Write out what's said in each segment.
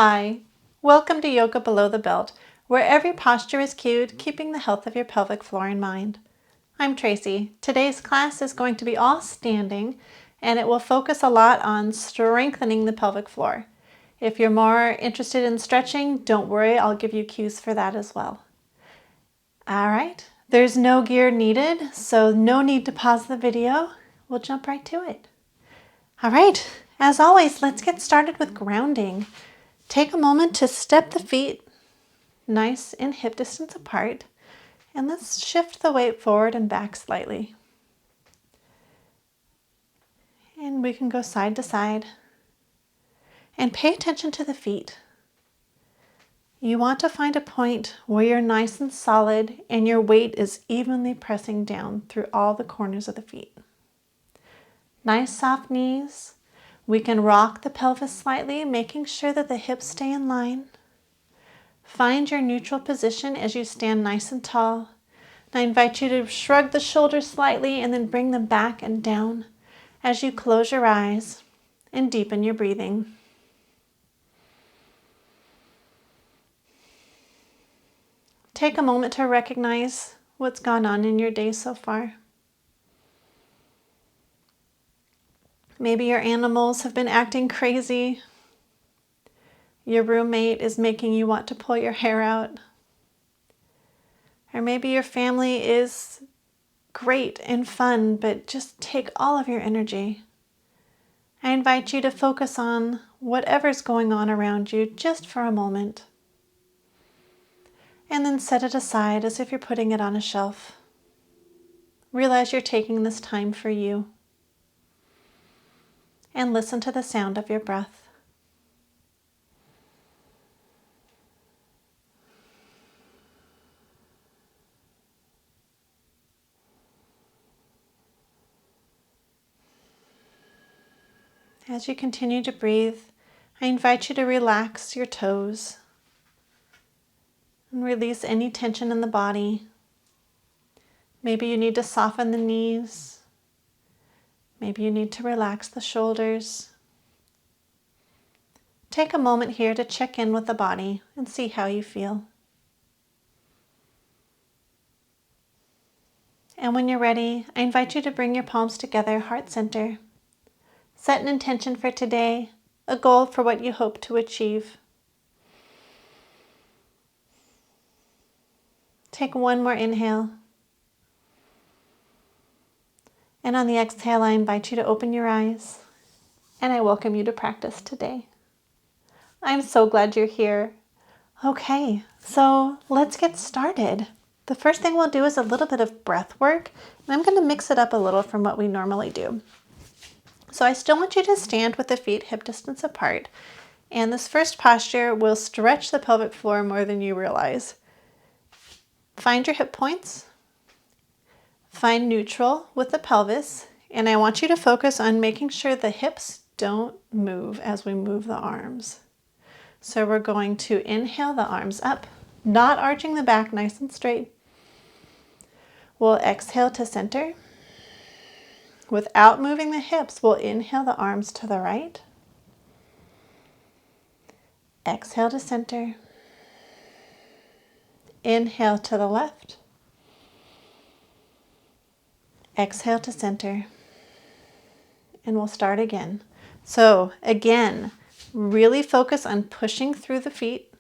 Hi, welcome to Yoga Below the Belt, where every posture is cued, keeping the health of your pelvic floor in mind. I'm Tracy. Today's class is going to be all standing, and it will focus a lot on strengthening the pelvic floor. If you're more interested in stretching, don't worry, I'll give you cues for that as well. All right, there's no gear needed, so no need to pause the video. We'll jump right to it. All right, as always, let's get started with grounding. Take a moment to step the feet nice and hip distance apart, and let's shift the weight forward and back slightly. And we can go side to side. And pay attention to the feet. You want to find a point where you're nice and solid and your weight is evenly pressing down through all the corners of the feet. Nice soft knees. We can rock the pelvis slightly, making sure that the hips stay in line. Find your neutral position as you stand nice and tall. I invite you to shrug the shoulders slightly and then bring them back and down as you close your eyes and deepen your breathing. Take a moment to recognize what's gone on in your day so far. Maybe your animals have been acting crazy. Your roommate is making you want to pull your hair out. Or maybe your family is great and fun, but just take all of your energy. I invite you to focus on whatever's going on around you just for a moment. And then set it aside as if you're putting it on a shelf. Realize you're taking this time for you. And listen to the sound of your breath. As you continue to breathe, I invite you to relax your toes and release any tension in the body. Maybe you need to soften the knees. Maybe you need to relax the shoulders. Take a moment here to check in with the body and see how you feel. And when you're ready, I invite you to bring your palms together, heart center. Set an intention for today, a goal for what you hope to achieve. Take one more inhale. And on the exhale, I invite you to open your eyes, and I welcome you to practice today. I'm so glad you're here. Okay, so let's get started. The first thing we'll do is a little bit of breath work, and I'm going to mix it up a little from what we normally do. So I still want you to stand with the feet hip distance apart, and this first posture will stretch the pelvic floor more than you realize. Find your hip points. Find neutral with the pelvis, and I want you to focus on making sure the hips don't move as we move the arms. So we're going to inhale the arms up, not arching the back, nice and straight. We'll exhale to center. Without moving the hips, we'll inhale the arms to the right. Exhale to center. Inhale to the left. Exhale to center. And we'll start again. So again, really focus on pushing through the feet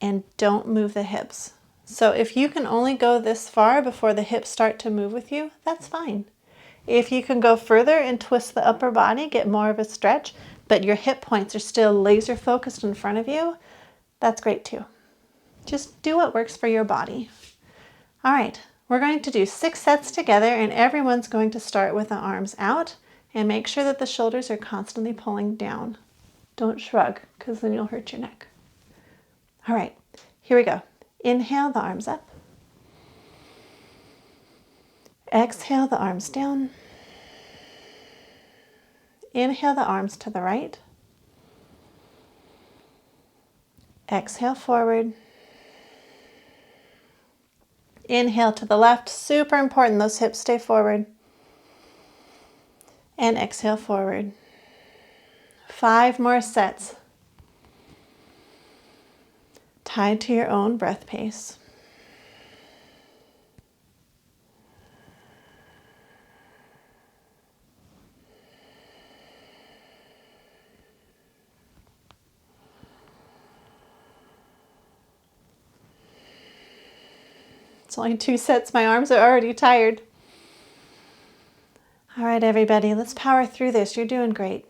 and don't move the hips. So if you can only go this far before the hips start to move with you, that's fine. If you can go further and twist the upper body, get more of a stretch, but your hip points are still laser focused in front of you, that's great too. Just do what works for your body. All right, we're going to do 6 sets together, and everyone's going to start with the arms out and make sure that the shoulders are constantly pulling down. Don't shrug, because then you'll hurt your neck. All right, here we go. Inhale the arms up. Exhale the arms down. Inhale the arms to the right. Exhale forward. Inhale to the left. Super important, those hips stay forward. And exhale forward. 5 more sets. tied to your own breath pace. It's only 2 sets. My arms are already tired. All right, everybody, let's power through this. You're doing great.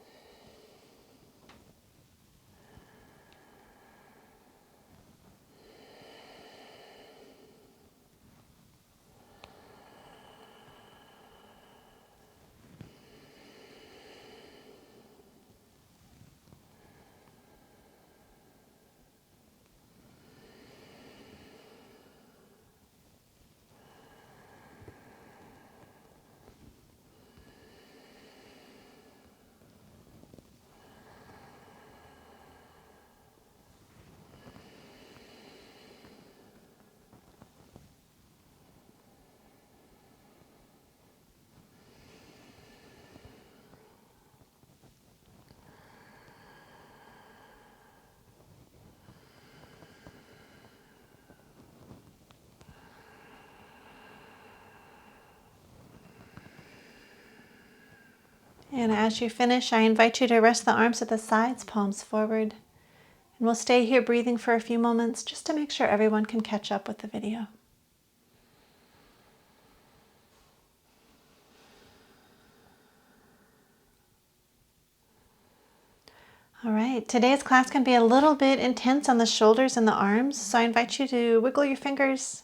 And as you finish, I invite you to rest the arms at the sides, palms forward. And we'll stay here breathing for a few moments just to make sure everyone can catch up with the video. All right, today's class can be a little bit intense on the shoulders and the arms, so I invite you to wiggle your fingers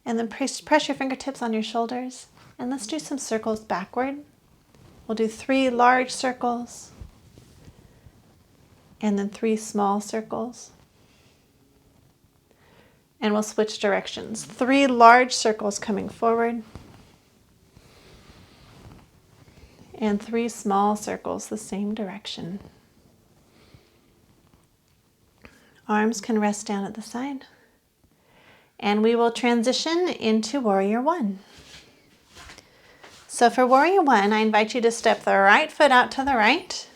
and then press your fingertips on your shoulders. And let's do some circles backward. We'll do 3 large circles and then 3 small circles. And we'll switch directions. 3 large circles coming forward and 3 small circles the same direction. Arms can rest down at the side. And we will transition into Warrior One. So for Warrior One, I invite you to step the right foot out to the right.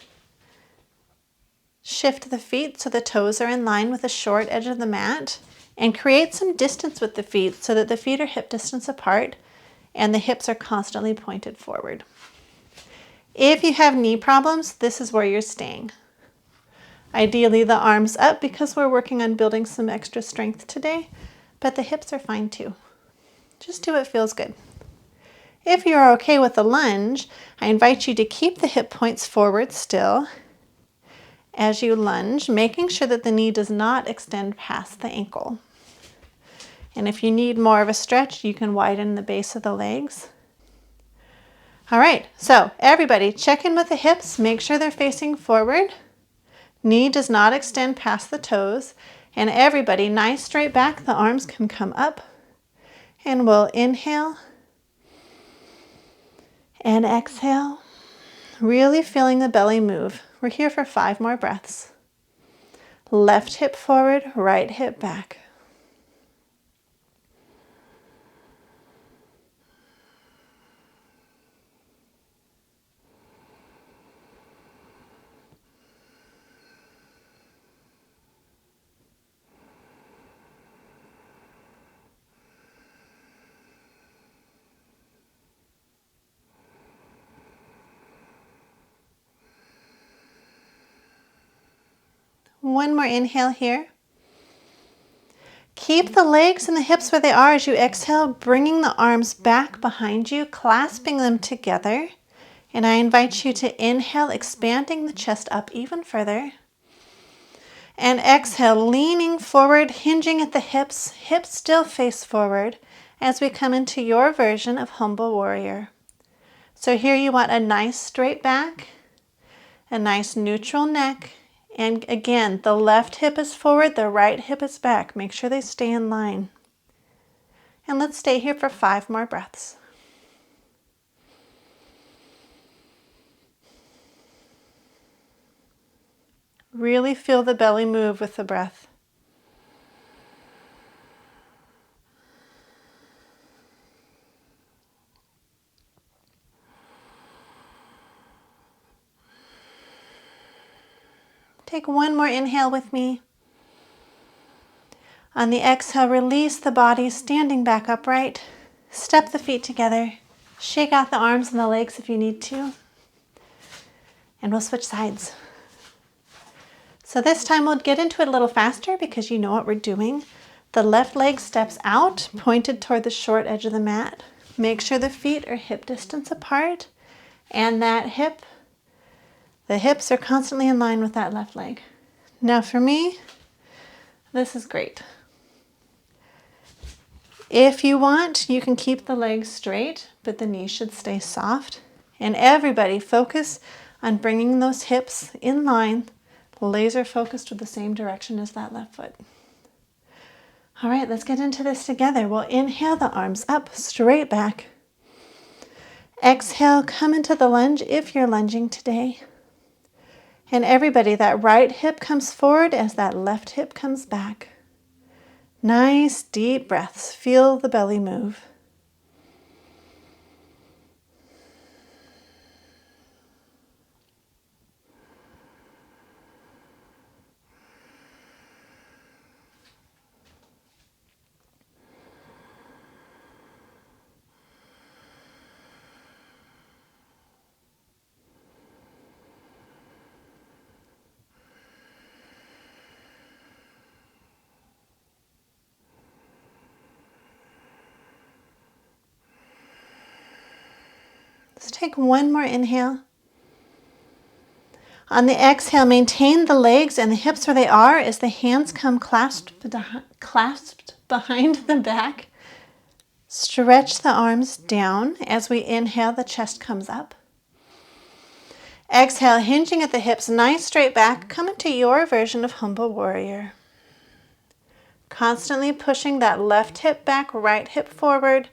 Shift the feet so the toes are in line with the short edge of the mat. And create some distance with the feet so that the feet are hip distance apart and the hips are constantly pointed forward. If you have knee problems, this is where you're staying. Ideally the arms up because we're working on building some extra strength today, but the hips are fine too. Just do what feels good. If you're okay with the lunge, I invite you to keep the hip points forward still as you lunge, making sure that the knee does not extend past the ankle. And if you need more of a stretch, you can widen the base of the legs. All right, so everybody check in with the hips, make sure they're facing forward. Knee does not extend past the toes. And everybody, nice straight back, the arms can come up. And we'll inhale and exhale, really feeling the belly move. We're here for 5 more breaths. Left hip forward, right hip back. One more inhale here. Keep the legs and the hips where they are as you exhale, bringing the arms back behind you, clasping them together. And I invite you to inhale, expanding the chest up even further. And exhale, leaning forward, hinging at the hips, hips still face forward as we come into your version of Humble Warrior. So here you want a nice straight back, a nice neutral neck. And again, the left hip is forward, the right hip is back. Make sure they stay in line. And let's stay here for 5 more breaths. Really feel the belly move with the breath. Take one more inhale with me. On the exhale, release the body, standing back upright. Step the feet together. Shake out the arms and the legs if you need to. And we'll switch sides. So this time we'll get into it a little faster because you know what we're doing. The left leg steps out, pointed toward the short edge of the mat. Make sure the feet are hip distance apart and the hips are constantly in line with that left leg. Now for me, this is great. If you want, you can keep the legs straight, but the knees should stay soft. And everybody focus on bringing those hips in line, laser focused with the same direction as that left foot. All right, let's get into this together. We'll inhale the arms up, straight back. Exhale, come into the lunge if you're lunging today. And everybody, that right hip comes forward as that left hip comes back. Nice deep breaths. Feel the belly move. Let's take one more inhale. On the exhale, maintain the legs and the hips where they are as the hands come clasped behind the back. Stretch the arms down as we inhale, the chest comes up. Exhale, hinging at the hips, nice straight back. Come into your version of humble warrior. Constantly pushing that left hip back, right hip forward.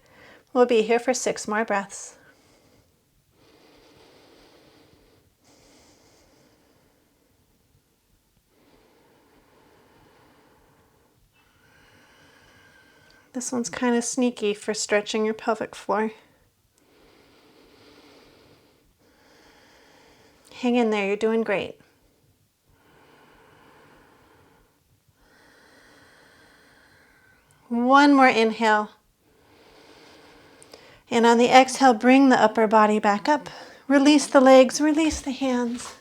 We'll be here for 6 more breaths. This one's kind of sneaky for stretching your pelvic floor. Hang in there, you're doing great. One more inhale. And on the exhale, bring the upper body back up. Release the legs, release the hands.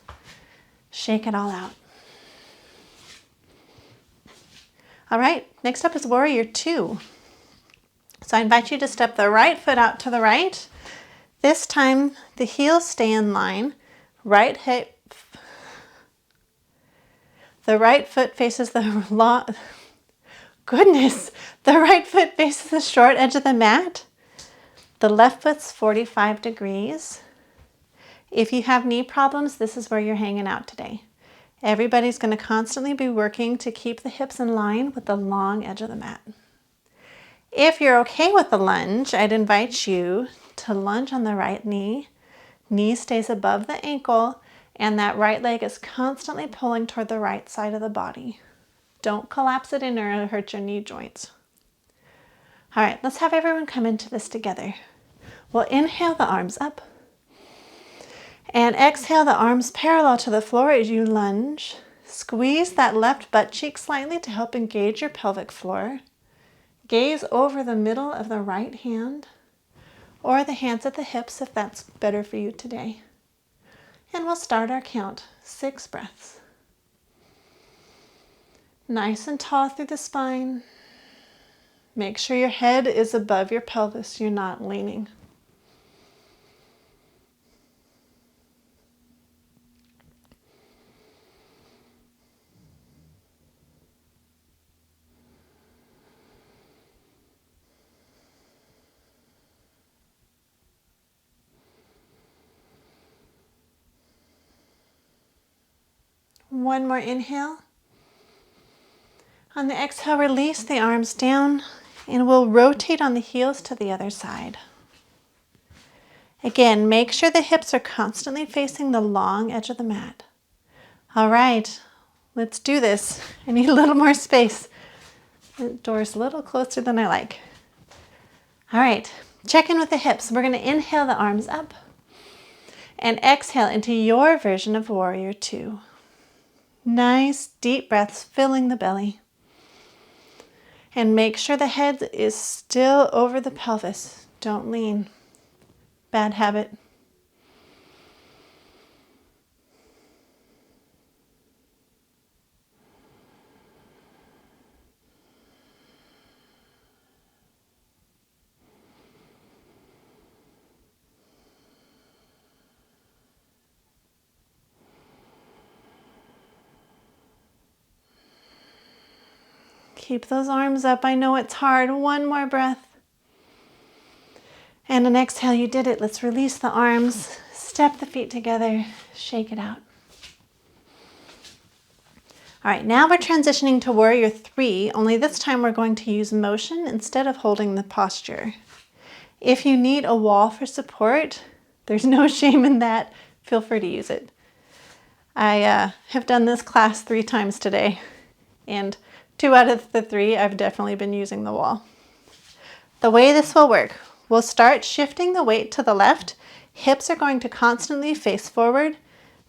Shake it all out. All right, next up is Warrior 2. So I invite you to step the right foot out to the right. This time, the heels stay in line. Right hip. The right foot faces the The right foot faces the short edge of the mat. The left foot's 45 degrees. If you have knee problems, this is where you're hanging out today. Everybody's going to constantly be working to keep the hips in line with the long edge of the mat. If you're okay with the lunge, I'd invite you to lunge on the right knee. Knee stays above the ankle, and that right leg is constantly pulling toward the right side of the body. Don't collapse it in or it'll hurt your knee joints. All right, let's have everyone come into this together. We'll inhale the arms up. And exhale the arms parallel to the floor as you lunge. Squeeze that left butt cheek slightly to help engage your pelvic floor. Gaze over the middle of the right hand or the hands at the hips if that's better for you today. And we'll start our count. 6 breaths. Nice and tall through the spine. Make sure your head is above your pelvis. You're not leaning. One more inhale. On the exhale, release the arms down and we'll rotate on the heels to the other side. Again, make sure the hips are constantly facing the long edge of the mat. All right, let's do this. I need a little more space. The door's a little closer than I like. All right, check in with the hips. We're going to inhale the arms up and exhale into your version of Warrior 2. Nice deep breaths filling the belly. And make sure the head is still over the pelvis. Don't lean. Bad habit. Keep those arms up. I know it's hard. One more breath. And an exhale, you did it. Let's release the arms. Step the feet together. Shake it out. All right, now we're transitioning to warrior 3, only this time we're going to use motion instead of holding the posture. If you need a wall for support, there's no shame in that. Feel free to use it. I have done this class 3 times today, and 2 out of the 3 I've definitely been using the wall. The way this will work, we'll start shifting the weight to the left. Hips are going to constantly face forward,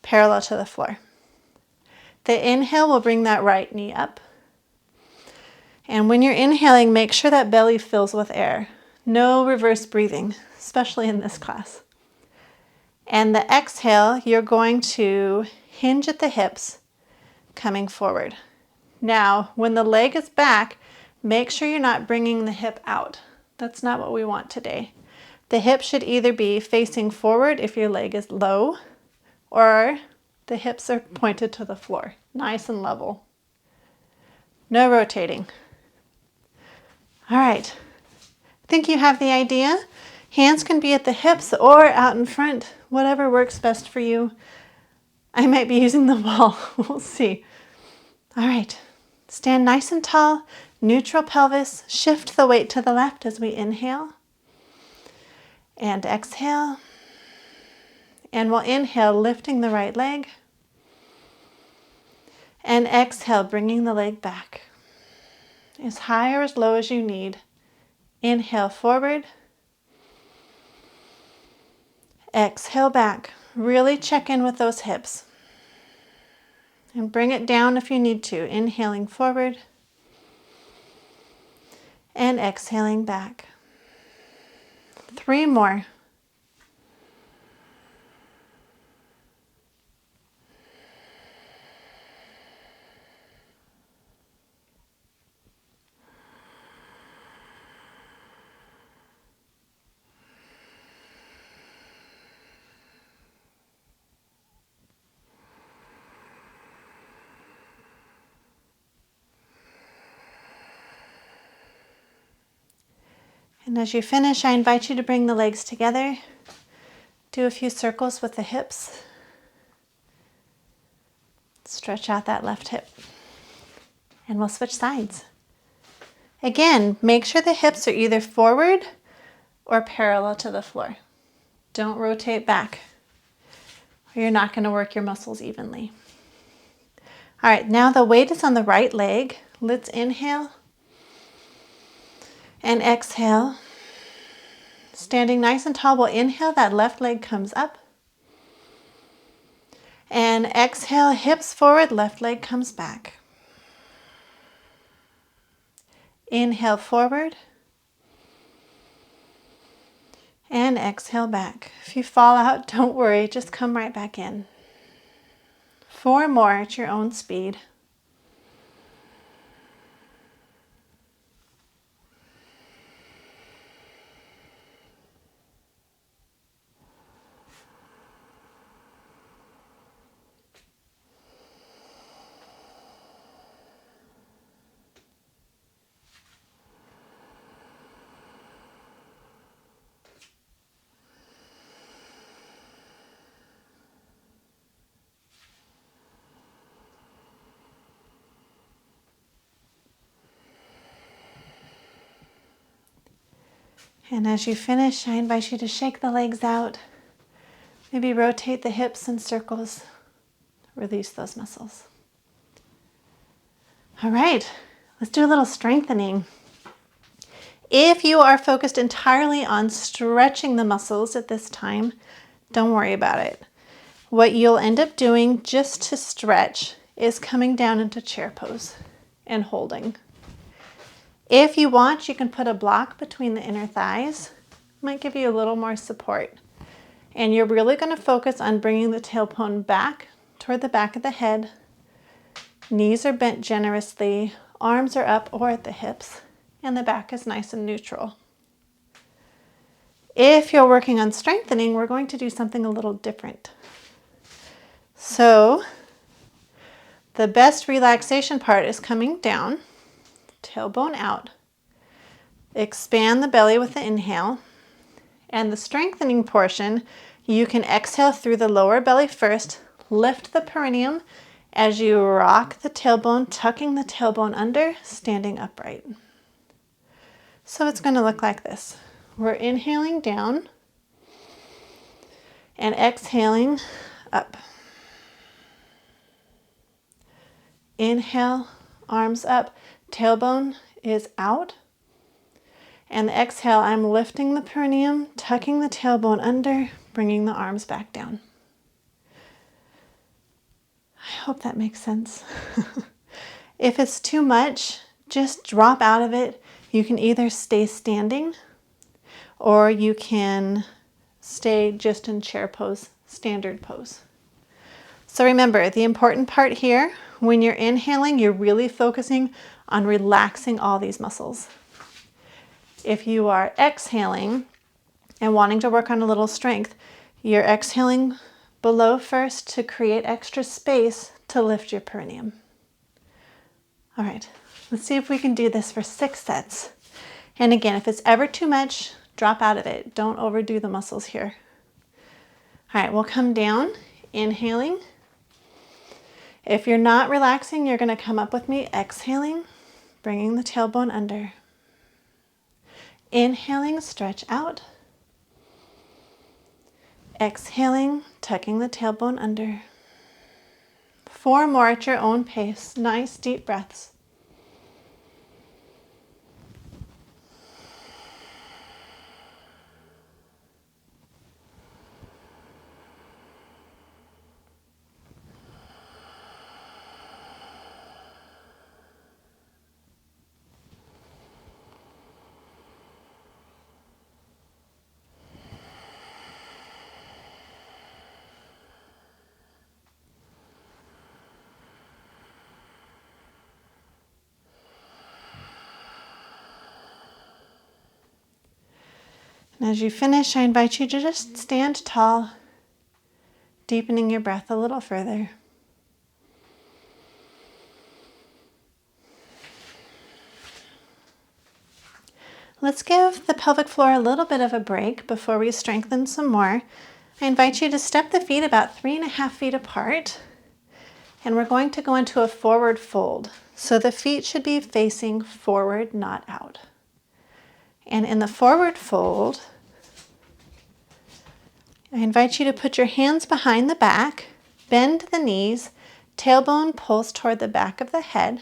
parallel to the floor. The inhale will bring that right knee up. And when you're inhaling, make sure that belly fills with air. No reverse breathing, especially in this class. And the exhale, you're going to hinge at the hips, coming forward. Now, when the leg is back, make sure you're not bringing the hip out. That's not what we want today. The hip should either be facing forward if your leg is low, or the hips are pointed to the floor, nice and level. No rotating. All right, I think you have the idea. Hands can be at the hips or out in front, whatever works best for you. I might be using the wall, we'll see. All right, stand nice and tall, neutral pelvis, shift the weight to the left as we inhale. And exhale. And we'll inhale, lifting the right leg. And exhale, bringing the leg back. As high or as low as you need. Inhale forward. Exhale back. Really check in with those hips. And bring it down if you need to. Inhaling forward. And exhaling back. 3 more. And as you finish, I invite you to bring the legs together. Do a few circles with the hips. Stretch out that left hip. And we'll switch sides. Again, make sure the hips are either forward or parallel to the floor. Don't rotate back, or you're not going to work your muscles evenly. All right, now the weight is on the right leg. Let's inhale and exhale. Standing nice and tall, we'll inhale, that left leg comes up. And exhale, hips forward, left leg comes back. Inhale forward. And exhale back. If you fall out, don't worry, just come right back in. 4 more at your own speed. And as you finish, I invite you to shake the legs out. Maybe rotate the hips in circles. Release those muscles. All right, let's do a little strengthening. If you are focused entirely on stretching the muscles at this time, don't worry about it. What you'll end up doing just to stretch is coming down into chair pose and holding. If you want, you can put a block between the inner thighs. Might give you a little more support. And you're really going to focus on bringing the tailbone back toward the back of the head. Knees are bent generously, arms are up or at the hips, and the back is nice and neutral. If you're working on strengthening, we're going to do something a little different. So the best relaxation part is coming down, tailbone out. Expand the belly with the inhale. And the strengthening portion, you can exhale through the lower belly first, lift the perineum as you rock the tailbone, tucking the tailbone under, standing upright. So it's going to look like this. We're inhaling down and exhaling up. Inhale, arms up, tailbone is out. And the exhale, I'm lifting the perineum, tucking the tailbone under, bringing the arms back down. I hope that makes sense. If it's too much, just drop out of it. You can either stay standing or you can stay just in chair pose, standard pose. So remember, the important part here, when you're inhaling, you're really focusing on relaxing all these muscles. If you are exhaling and wanting to work on a little strength, you're exhaling below first to create extra space to lift your perineum. All right, let's see if we can do this for 6 sets. And again, if it's ever too much, drop out of it. Don't overdo the muscles here. All right, we'll come down, inhaling. If you're not relaxing, you're going to come up with me, exhaling, bringing the tailbone under. Inhaling, stretch out. Exhaling, tucking the tailbone under. 4 more at your own pace. Nice deep breaths. And as you finish, I invite you to just stand tall, deepening your breath a little further. Let's give the pelvic floor a little bit of a break before we strengthen some more. I invite you to step the feet about 3.5 feet apart, and we're going to go into a forward fold. So the feet should be facing forward, not out. And in the forward fold, I invite you to put your hands behind the back, bend the knees, tailbone pulls toward the back of the head.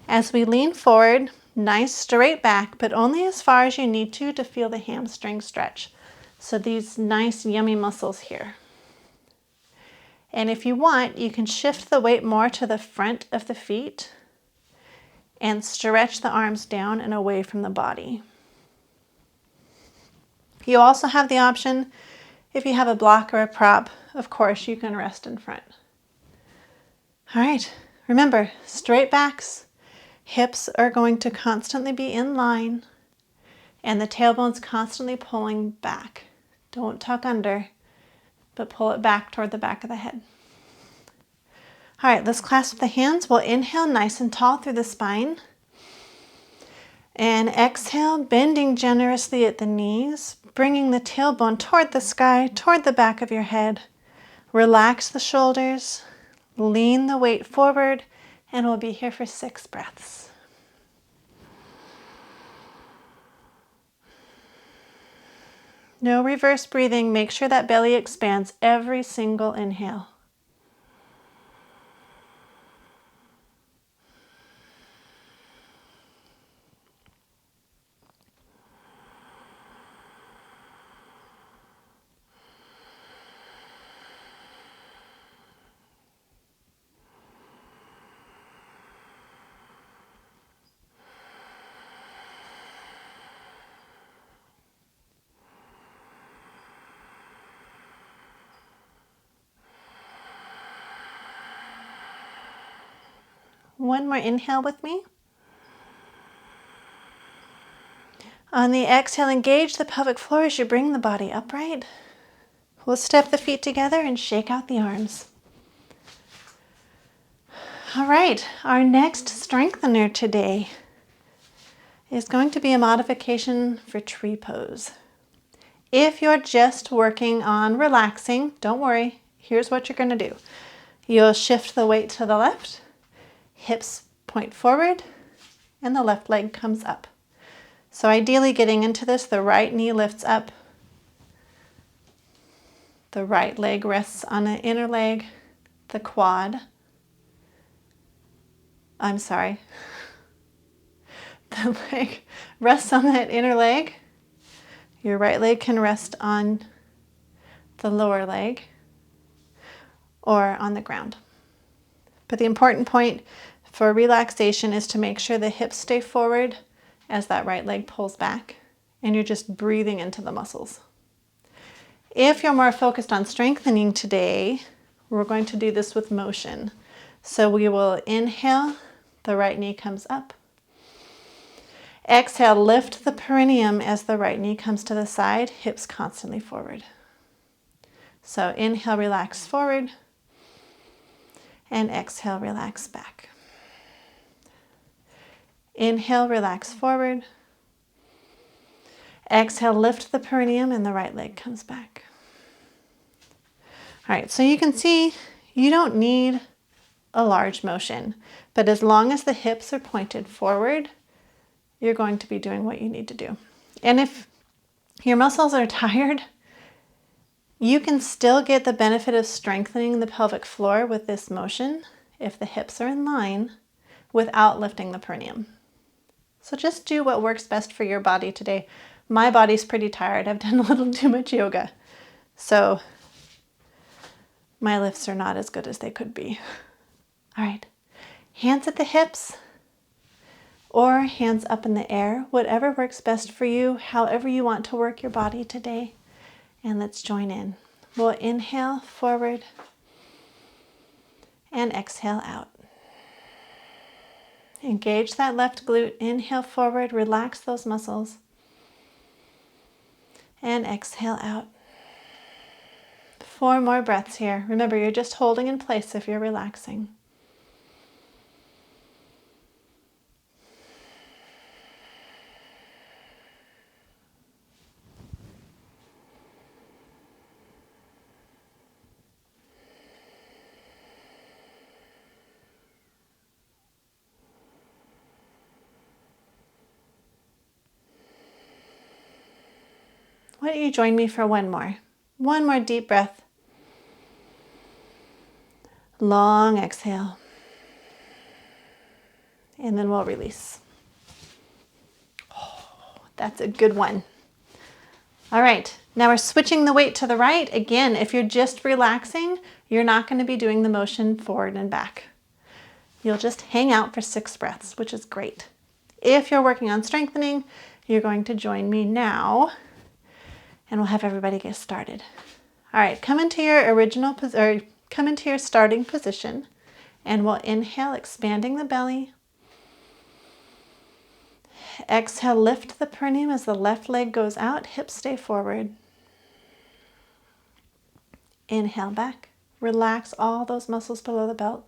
As we lean forward, nice straight back, but only as far as you need to feel the hamstring stretch. So these nice yummy muscles here. And if you want, you can shift the weight more to the front of the feet and stretch the arms down and away from the body. You also have the option, if you have a block or a prop, of course, you can rest in front. All right, remember, straight backs, hips are going to constantly be in line, and the tailbone's constantly pulling back. Don't tuck under, but pull it back toward the back of the head. All right, let's clasp the hands. We'll inhale nice and tall through the spine. And exhale, bending generously at the knees, bringing the tailbone toward the sky, toward the back of your head. Relax the shoulders, lean the weight forward, and we'll be here for 6 breaths. No reverse breathing. Make sure that belly expands every single inhale. One more inhale with me. On the exhale, engage the pelvic floor as you bring the body upright. We'll step the feet together and shake out the arms. All right, our next strengthener today is going to be a modification for tree pose. If you're just working on relaxing, don't worry. Here's what you're going to do. You'll shift the weight to the left, hips point forward, and the left leg comes up. So ideally getting into this, the right knee lifts up, the right leg rests on the inner leg, the quad. The leg rests on that inner leg. Your right leg can rest on the lower leg or on the ground. But the important point for relaxation is to make sure the hips stay forward as that right leg pulls back and you're just breathing into the muscles. If you're more focused on strengthening today, we're going to do this with motion. So we will inhale, the right knee comes up. Exhale, lift the perineum as the right knee comes to the side, hips constantly forward. So inhale, relax forward, and exhale, relax back. Inhale, relax forward. Exhale, lift the perineum and the right leg comes back. All right, so you can see you don't need a large motion, but as long as the hips are pointed forward, you're going to be doing what you need to do. And if your muscles are tired, you can still get the benefit of strengthening the pelvic floor with this motion if the hips are in line without lifting the perineum. So just do what works best for your body today. My body's pretty tired. I've done a little too much yoga. So my lifts are not as good as they could be. All right, hands at the hips or hands up in the air, whatever works best for you, however you want to work your body today. And let's join in. We'll inhale forward and exhale out. Engage that left glute, inhale forward, relax those muscles. And exhale out. 4 more breaths here. Remember, you're just holding in place if you're relaxing. Why don't you join me for one more? One more deep breath. Long exhale. And then we'll release. Oh, that's a good one. All right, now we're switching the weight to the right. Again, if you're just relaxing, you're not going to be doing the motion forward and back. You'll just hang out for 6 breaths, which is great. If you're working on strengthening, you're going to join me now, and we'll have everybody get started. All right, come into your starting position, and we'll inhale, expanding the belly. Exhale, lift the perineum as the left leg goes out, hips stay forward. Inhale back, relax all those muscles below the belt.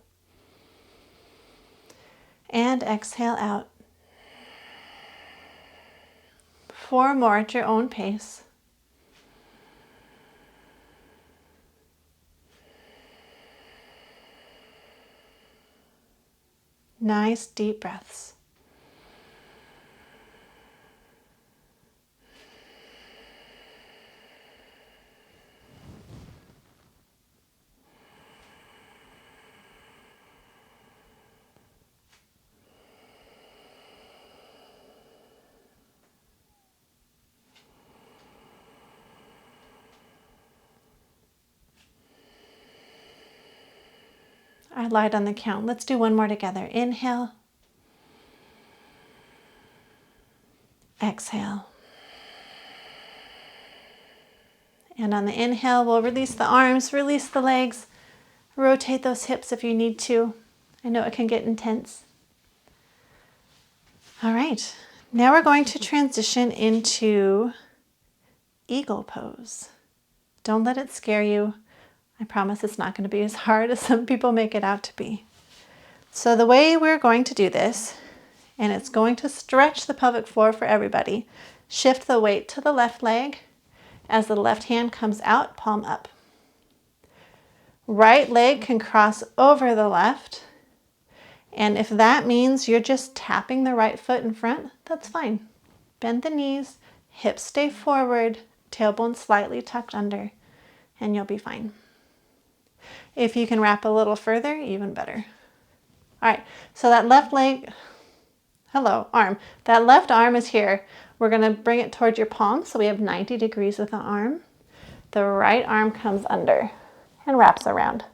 And exhale out. 4 more at your own pace. Nice deep breaths. I lied on the count. Let's do one more together. Inhale. Exhale. And on the inhale, we'll release the arms, release the legs, rotate those hips if you need to. I know it can get intense. All right, now we're going to transition into eagle pose. Don't let it scare you. I promise it's not going to be as hard as some people make it out to be. So the way we're going to do this, and it's going to stretch the pelvic floor for everybody, shift the weight to the left leg as the left hand comes out, palm up. Right leg can cross over the left, and if that means you're just tapping the right foot in front, that's fine. Bend the knees, hips stay forward, tailbone slightly tucked under, and you'll be fine. If you can wrap a little further, even better. All right, so that left leg, arm. That left arm is here. We're gonna bring it towards your palm, so we have 90 degrees with the arm. The right arm comes under and wraps around.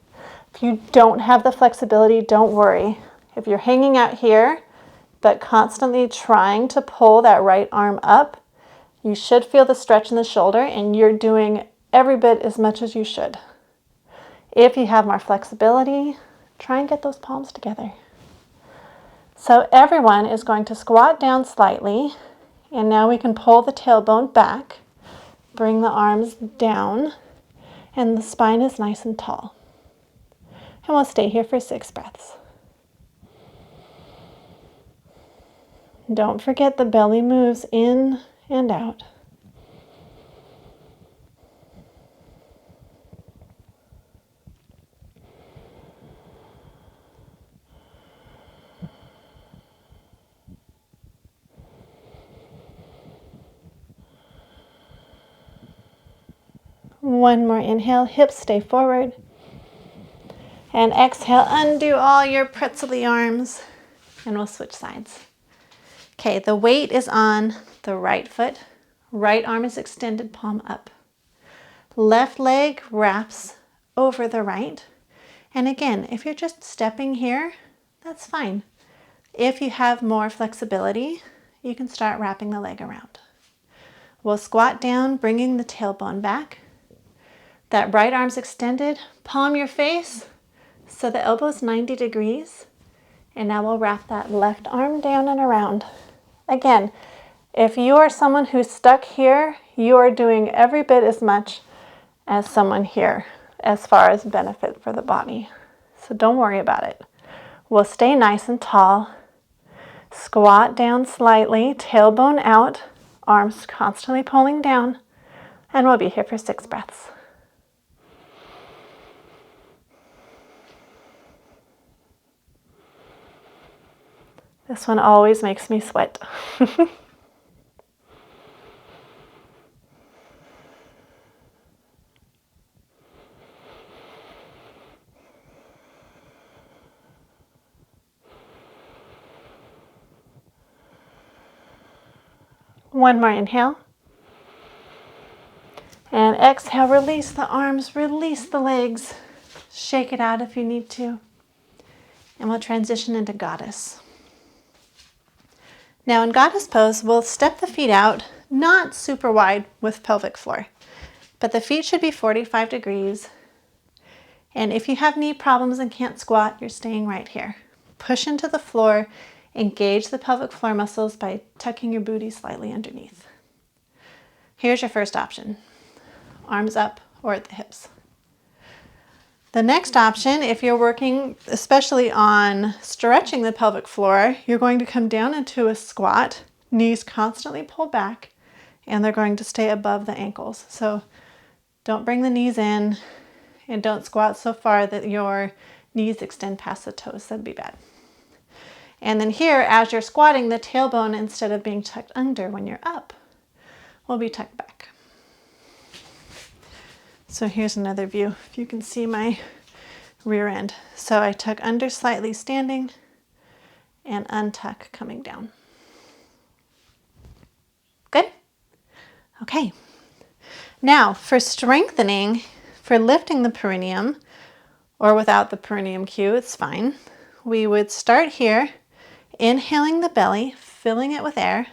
If you don't have the flexibility, don't worry. If you're hanging out here, but constantly trying to pull that right arm up, you should feel the stretch in the shoulder, and you're doing every bit as much as you should. If you have more flexibility, try and get those palms together. So everyone is going to squat down slightly, and now we can pull the tailbone back, bring the arms down, and the spine is nice and tall. And we'll stay here for 6 breaths. Don't forget the belly moves in and out. One more inhale, hips stay forward. And exhale, undo all your pretzely arms, and we'll switch sides. Okay, the weight is on the right foot. Right arm is extended, palm up. Left leg wraps over the right. And again, if you're just stepping here, that's fine. If you have more flexibility, you can start wrapping the leg around. We'll squat down, bringing the tailbone back. That right arm's extended, palm your face so the elbow's 90 degrees. And now we'll wrap that left arm down and around. Again, if you are someone who's stuck here, you are doing every bit as much as someone here as far as benefit for the body. So don't worry about it. We'll stay nice and tall. Squat down slightly, tailbone out, arms constantly pulling down, and we'll be here for 6 breaths. This one always makes me sweat. One more inhale. And exhale, release the arms, release the legs. Shake it out if you need to. And we'll transition into goddess. Now in goddess pose, we'll step the feet out, not super wide with pelvic floor, but the feet should be 45 degrees. And if you have knee problems and can't squat, you're staying right here. Push into the floor, engage the pelvic floor muscles by tucking your booty slightly underneath. Here's your first option, arms up or at the hips. The next option, if you're working especially on stretching the pelvic floor, you're going to come down into a squat, knees constantly pull back, and they're going to stay above the ankles. So don't bring the knees in, and don't squat so far that your knees extend past the toes. That'd be bad. And then here, as you're squatting, the tailbone, instead of being tucked under when you're up, will be tucked back. So here's another view. If you can see my rear end. So I tuck under slightly standing and untuck coming down. Good? Okay. Now for strengthening, for lifting the perineum, or without the perineum cue, it's fine. We would start here, inhaling the belly, filling it with air.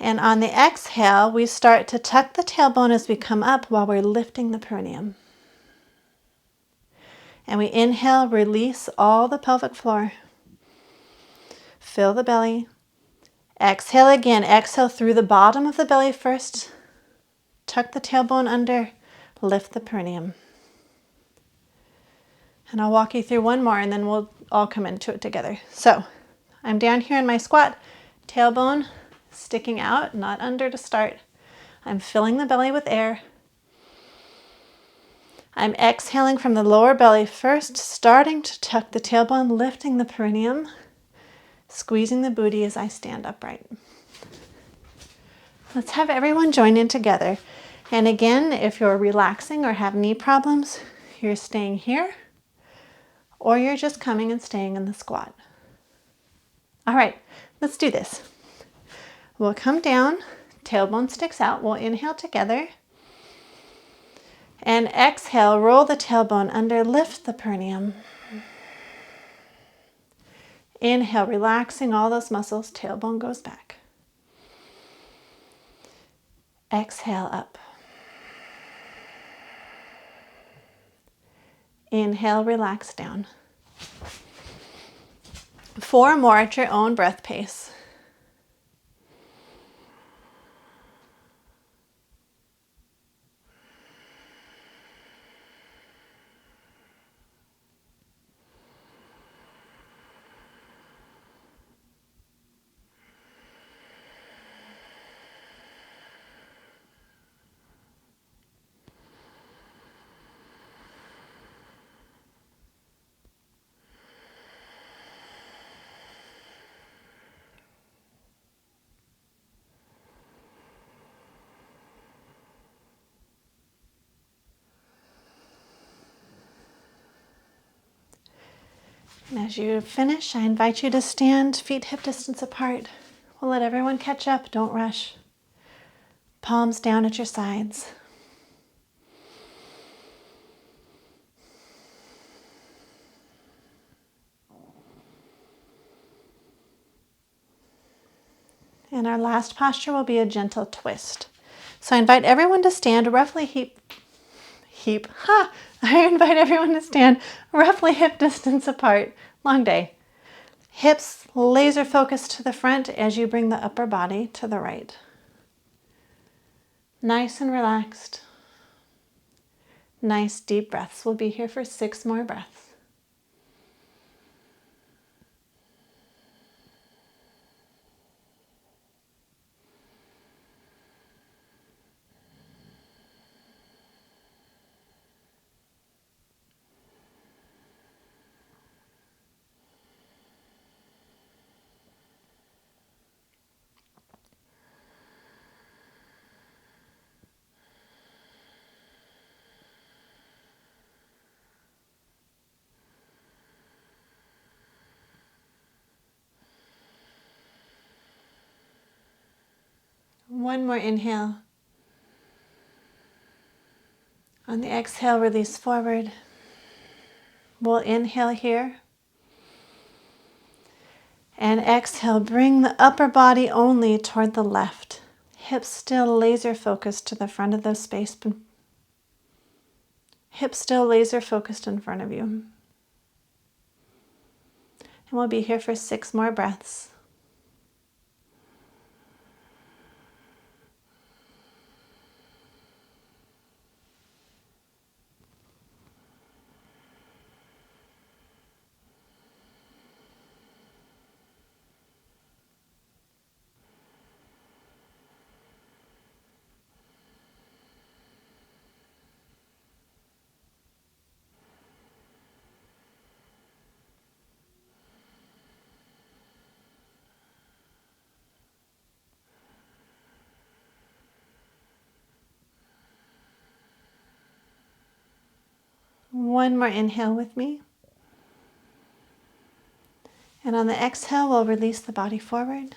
And on the exhale, we start to tuck the tailbone as we come up while we're lifting the perineum. And we inhale, release all the pelvic floor. Fill the belly. Exhale again. Exhale through the bottom of the belly first. Tuck the tailbone under. Lift the perineum. And I'll walk you through one more and then we'll all come into it together. So I'm down here in my squat, tailbone sticking out, not under to start. I'm filling the belly with air. I'm exhaling from the lower belly first, starting to tuck the tailbone, lifting the perineum, squeezing the booty as I stand upright. Let's have everyone join in together. And again, if you're relaxing or have knee problems, you're staying here, or you're just coming and staying in the squat. All right, let's do this. We'll come down, tailbone sticks out. We'll inhale together. And exhale, roll the tailbone under, lift the perineum. Inhale, relaxing all those muscles, tailbone goes back. Exhale, up. Inhale, relax down. 4 more at your own breath pace. And as you finish, I invite you to stand, feet hip distance apart. We'll let everyone catch up, don't rush. Palms down at your sides. And our last posture will be a gentle twist. So I invite everyone to stand roughly I invite everyone to stand roughly hip distance apart. Long day. Hips laser focused to the front as you bring the upper body to the right. Nice and relaxed. Nice deep breaths. We'll be here for 6 more breaths. One more inhale. On the exhale, release forward. We'll inhale here. And exhale, bring the upper body only toward the left. Hips still laser focused to the front of the space. Hips still laser focused in front of you. And we'll be here for 6 more breaths. One more inhale with me. And on the exhale, we'll release the body forward.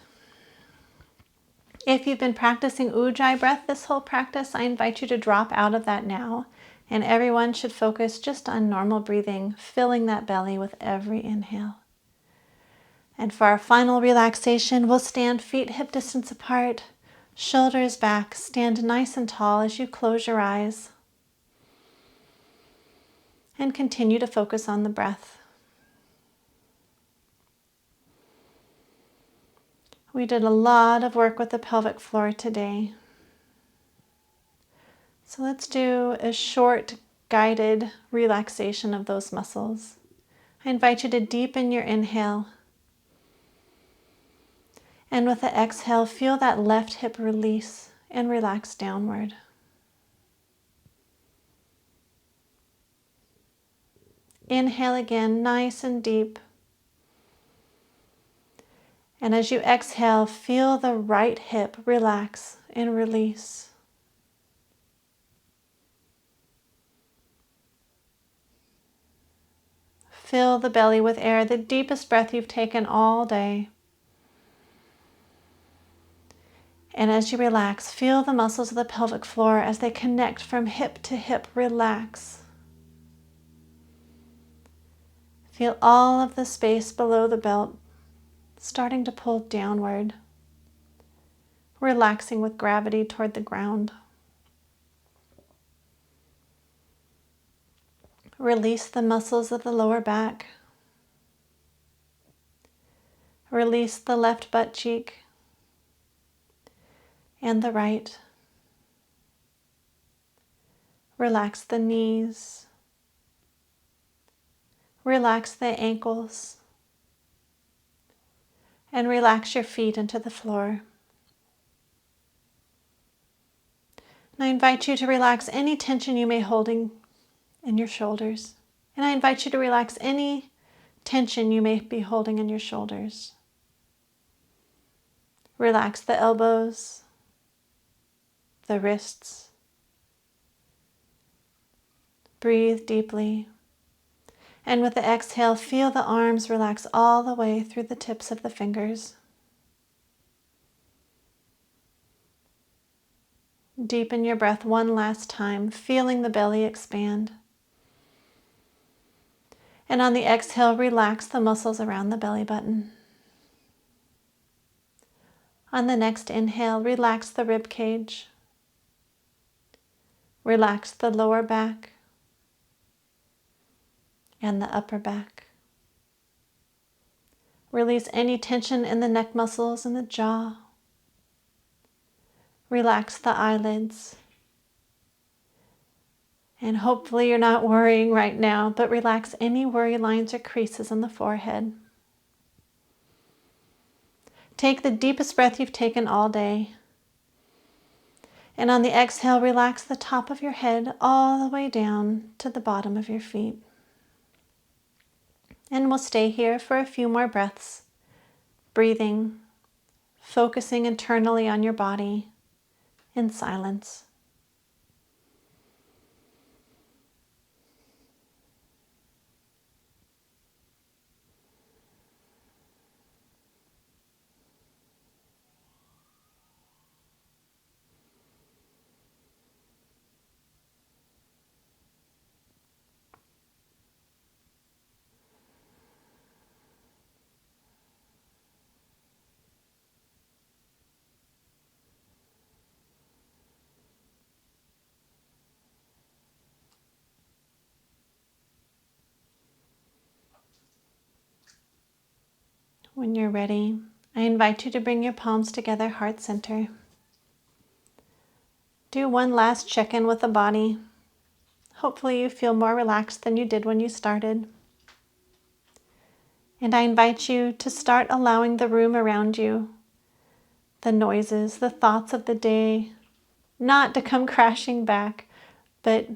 If you've been practicing Ujjayi breath this whole practice, I invite you to drop out of that now. And everyone should focus just on normal breathing, filling that belly with every inhale. And for our final relaxation, we'll stand feet hip distance apart, shoulders back, stand nice and tall as you close your eyes. And continue to focus on the breath. We did a lot of work with the pelvic floor today. So let's do a short guided relaxation of those muscles. I invite you to deepen your inhale. And with the exhale, feel that left hip release and relax downward. Inhale again, nice and deep. And as you exhale, feel the right hip relax and release. Fill the belly with air, the deepest breath you've taken all day. And as you relax, feel the muscles of the pelvic floor as they connect from hip to hip, relax. Feel all of the space below the belt starting to pull downward, relaxing with gravity toward the ground. Release the muscles of the lower back. Release the left butt cheek and the right. Relax the knees. Relax the ankles. And relax your feet into the floor. And I invite you to relax any tension you may be holding in your shoulders. And I invite you to relax any tension you may be holding in your shoulders. Relax the elbows, the wrists. Breathe deeply. And with the exhale, feel the arms relax all the way through the tips of the fingers. Deepen your breath one last time, feeling the belly expand. And on the exhale, relax the muscles around the belly button. On the next inhale, relax the rib cage. Relax the lower back and the upper back. Release any tension in the neck muscles and the jaw. Relax the eyelids. And hopefully you're not worrying right now, but relax any worry lines or creases on the forehead. Take the deepest breath you've taken all day. And on the exhale, relax the top of your head all the way down to the bottom of your feet. And we'll stay here for a few more breaths, breathing, focusing internally on your body in silence. When you're ready, I invite you to bring your palms together, heart center. Do one last check-in with the body. Hopefully you feel more relaxed than you did when you started. And I invite you to start allowing the room around you, the noises, the thoughts of the day, not to come crashing back, but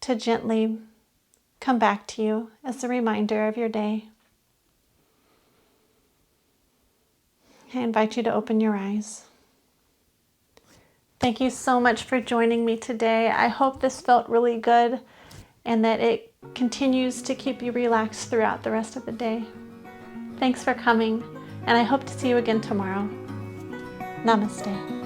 to gently come back to you as a reminder of your day. I invite you to open your eyes. Thank you so much for joining me today. I hope this felt really good and that it continues to keep you relaxed throughout the rest of the day. Thanks for coming, and I hope to see you again tomorrow. Namaste.